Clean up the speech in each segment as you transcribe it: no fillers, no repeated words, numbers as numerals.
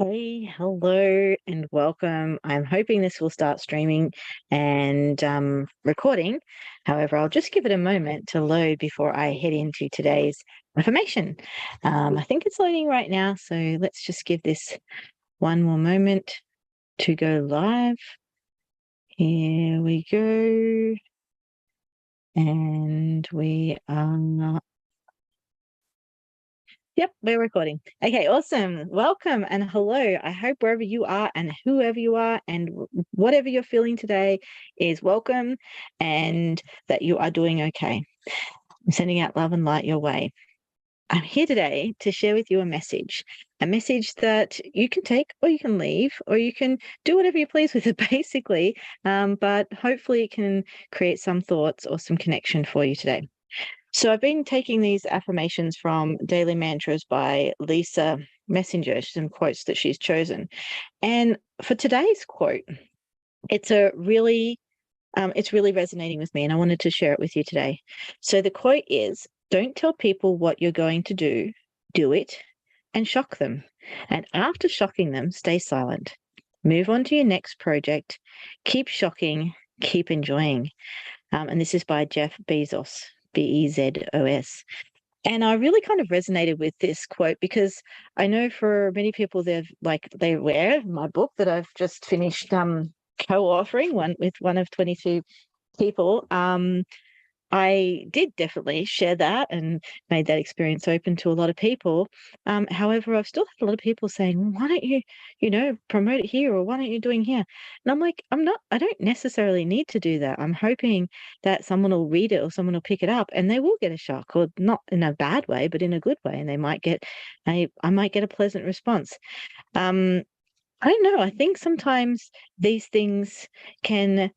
Hey, hello, and welcome. I'm hoping this will start streaming and recording. However, I'll just give it a moment to load before I head into today's information. I think it's loading right now, so let's just give this one more moment to go live. Here we go. And we are Yep, we're recording. Okay, awesome. Welcome and hello. I hope wherever you are and whoever you are and whatever you're feeling today is welcome and that you are doing okay. I'm sending out love and light your way. I'm here today to share with you a message that you can take or you can leave or you can do whatever you please with it, basically. But hopefully it can create some thoughts or some connection for you today. So I've been taking these affirmations from Daily Mantras by Lisa Messenger, some quotes that she's chosen. And for today's quote, it's it's really resonating with me, and I wanted to share it with you today. So the quote is, "Don't tell people what you're going to do it and shock them. And after shocking them, stay silent. Move on to your next project. Keep shocking, keep enjoying." And this is by Jeff Bezos. Bezos. And I really kind of resonated with this quote because I know for many people they wear my book that I've just finished co-authoring one of 22 people. I did definitely share that and made that experience open to a lot of people. However, I've still had a lot of people saying, "Well, why don't you promote it here, or why aren't you doing here?" And I'm like, I don't necessarily need to do that. I'm hoping that someone will read it or someone will pick it up and they will get a shock, or not in a bad way, but in a good way. And they might get I might get a pleasant response. Um, I don't know. I think sometimes these things can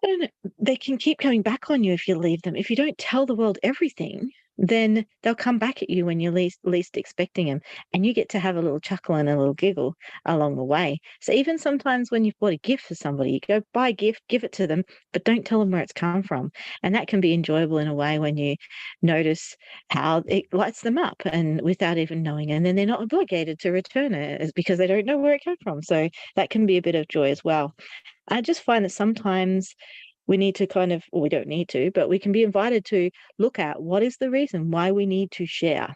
I don't know. They can keep coming back on you if you leave them. If you don't tell the world everything, then they'll come back at you when you're least expecting them, and you get to have a little chuckle and a little giggle along the way. So even sometimes when you've bought a gift for somebody, you go buy a gift, give it to them, but don't tell them where it's come from. And that can be enjoyable in a way when you notice how it lights them up and without even knowing. And then they're not obligated to return it because they don't know where it came from. So that can be a bit of joy as well. I just find that sometimes we need to or we don't need to, but we can be invited to look at what is the reason why we need to share.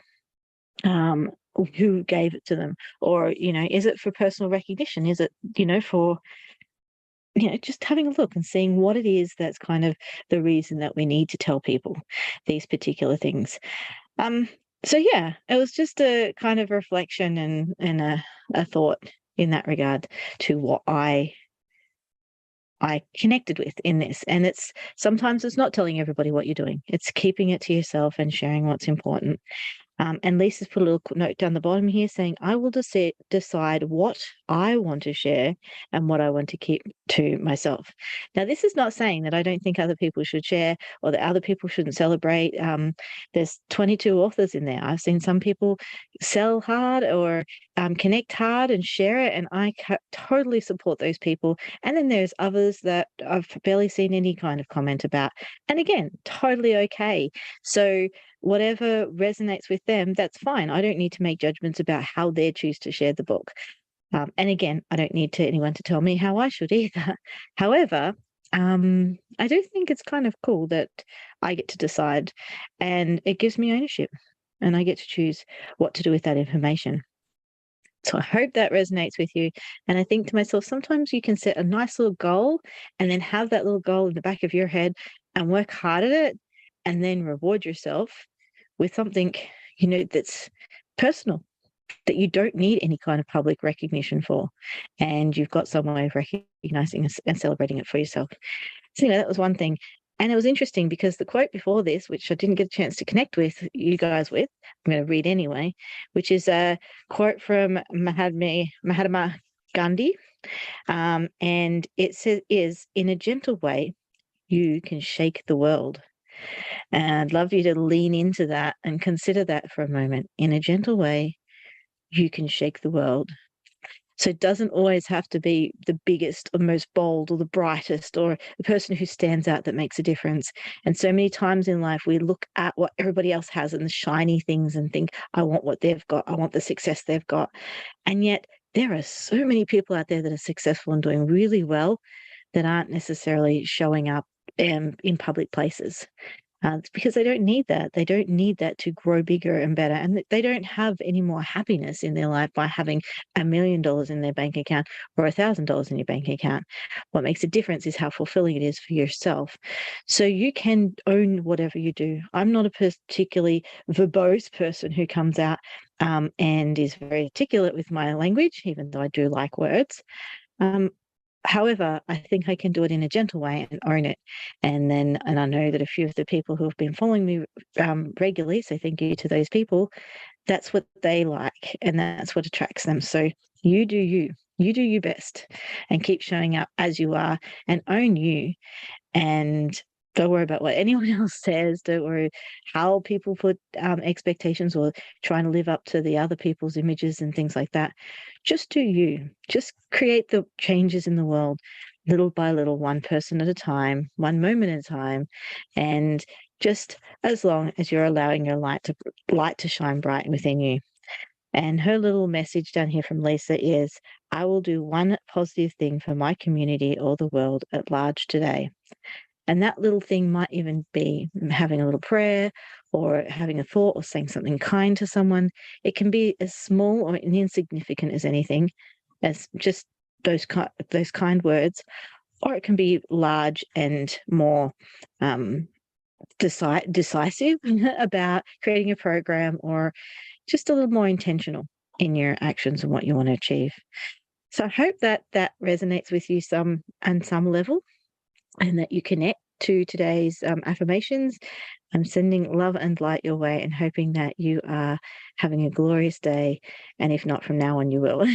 Who gave it to them? Or, is it for personal recognition? Is it, for, just having a look and seeing what it is that's kind of the reason that we need to tell people these particular things. Um, so yeah, it was just a kind of reflection and a thought in that regard to what I connected with in this. And sometimes it's not telling everybody what you're doing. It's keeping it to yourself and sharing what's important. And Lisa's put a little note down the bottom here saying, "I will decide what I want to share and what I want to keep to myself." Now, this is not saying that I don't think other people should share or that other people shouldn't celebrate. There's 22 authors in there. I've seen some people sell hard or connect hard and share it, and I totally support those people. And then there's others that I've barely seen any kind of comment about. And again, totally okay. So whatever resonates with them, that's fine. I don't need to make judgments about how they choose to share the book. And again, I don't need anyone to tell me how I should either. However, I do think it's kind of cool that I get to decide, and it gives me ownership, and I get to choose what to do with that information. So I hope that resonates with you. And I think to myself, sometimes you can set a nice little goal and then have that little goal in the back of your head and work hard at it, and then reward yourself with something, that's personal, that you don't need any kind of public recognition for. And you've got some way of recognizing and celebrating it for yourself. So, that was one thing. And it was interesting because the quote before this, which I didn't get a chance to connect with you guys with, I'm going to read anyway, which is a quote from Mahatma Gandhi. And it says, "In a gentle way, you can shake the world." And I'd love you to lean into that and consider that for a moment. In a gentle way, you can shake the world. So it doesn't always have to be the biggest or most bold or the brightest or the person who stands out that makes a difference. And so many times in life, we look at what everybody else has and the shiny things and think, I want what they've got. I want the success they've got. And yet there are so many people out there that are successful and doing really well that aren't necessarily showing up in public places. It's because they don't need that. They don't need that to grow bigger and better. And they don't have any more happiness in their life by having $1 million in their bank account or $1,000 in your bank account. What makes a difference is how fulfilling it is for yourself. So you can own whatever you do. I'm not a particularly verbose person who comes out and is very articulate with my language, even though I do like words. However, I think I can do it in a gentle way and own it. And I know that a few of the people who have been following me regularly, so thank you to those people, that's what they like and that's what attracts them. So you do you best and keep showing up as you are and own you, and don't worry about what anyone else says. Don't worry how people put expectations or trying to live up to the other people's images and things like that. Just do you. Just create the changes in the world little by little, one person at a time, one moment at a time, and just as long as you're allowing your light to shine bright within you. And her little message down here from Lisa is, I will do one positive thing for my community or the world at large today. And that little thing might even be having a little prayer or having a thought or saying something kind to someone. it can be as small or insignificant as anything, as just those kind words, or it can be large and more decisive about creating a program, or just a little more intentional in your actions and what you want to achieve. So I hope that that resonates with you on some level, and that you connect to today's affirmations. I'm sending love and light your way and hoping that you are having a glorious day. And if not, from now on, you will.